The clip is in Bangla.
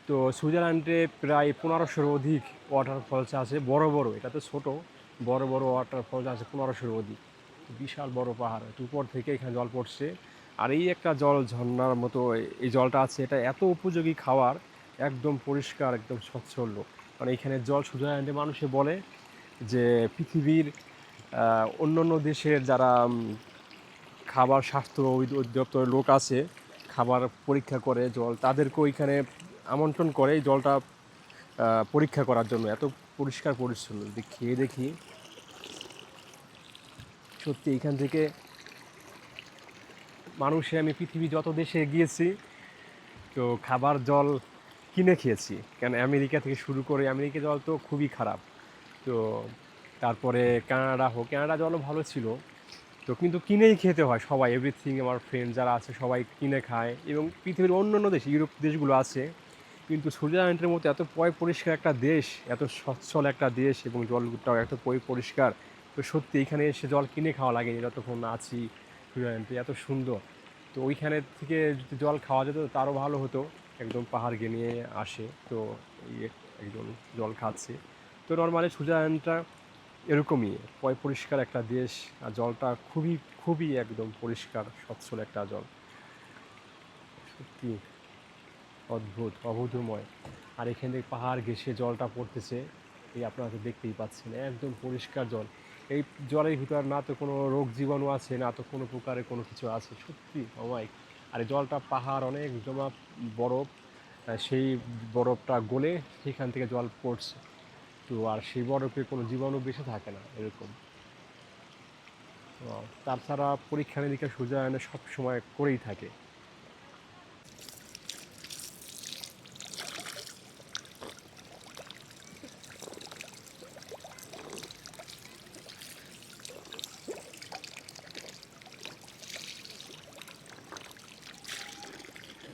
তো সুইজারল্যান্ডে প্রায় 1500-র অধিক ওয়াটারফলস আছে, বড় বড়, এটা তো ছোট, বড় বড় ওয়াটারফলস আছে 1500-র অধিক। বিশাল বড় পাহাড়, তো উপর থেকে এখানে জল পড়ছে। আর এই একটা জল ঝর্ণার মতো এই জলটা আছে, এটা এত উপযোগী খাওয়ার, একদম পরিষ্কার, একদম স্বচ্ছল। মানে এখানে জল সুইজারল্যান্ডে মানুষে বলে যে পৃথিবীর অন্য অন্য দেশের যারা খাবার স্বাস্থ্য অধিদপ্তরের লোক আছে, খাবার পরীক্ষা করে জল, তাদেরকে ওইখানে আমন্ত্রণ করে এই জলটা পরীক্ষা করার জন্য। এত পরিষ্কার পরিচ্ছন্ন, যদি খেয়ে দেখি সত্যি এখান থেকে মানুষে, আমি পৃথিবী যত দেশে গিয়েছি তো খাবার জল কিনে খেয়েছি, কেন আমেরিকা থেকে শুরু করে, আমেরিকা জল তো খুবই খারাপ। তো তারপরে কানাডা হোক, কানাডা জলও ভালো ছিল, তো কিন্তু কিনেই খেতে হয় সবাই, এভরিথিং। আমার ফ্রেন্ড যারা আছে সবাই কিনে খায়, এবং পৃথিবীর অন্য অন্য দেশ, ইউরোপ দেশগুলো আছে, কিন্তু সুইজারল্যান্ডের মতো এত পরিষ্কার একটা দেশ, এত সচ্ছল একটা দেশ, এবং জলটাও এত পরিষ্কার, তো সত্যি এখানে এসে জল কিনে খাওয়া লাগে যতক্ষণ আছি সুইজারল্যান্ডে, এত সুন্দর। তো ওইখানে থেকে যদি জল খাওয়া যেত তারও ভালো হতো। একদম পাহাড় নিয়ে আসে, তো এই একজন জল খাচ্ছে। তো নর্মালি সুইজারল্যান্ডটা এরকমই পরিষ্কার একটা দেশ, আর জলটা খুবই খুবই একদম পরিষ্কার স্বচ্ছল একটা জল, সত্যি অদ্ভুত, অবধূময়। আর এখান থেকে পাহাড় ঘেঁষে জলটা পড়তেছে, এই আপনারা তো দেখতেই পাচ্ছেন, একদম পরিষ্কার জল। এই জলের ভিতর না তো কোনো রোগ জীবাণু আছে, না তো কোনো প্রকারের কোনো কিছু আছে, সত্যি অমায়িক। আর এই জলটা পাহাড় অনেক জমা বরফ, সেই বরফটা গলে সেখান থেকে জল পড়ছে। তো আর সেই বরফে কোনো জীবাণু বেঁচে থাকে না, এরকম। তাছাড়া পরীক্ষা নিরীক্ষা সুইজারল্যান্ডে সব সময় করেই থাকে।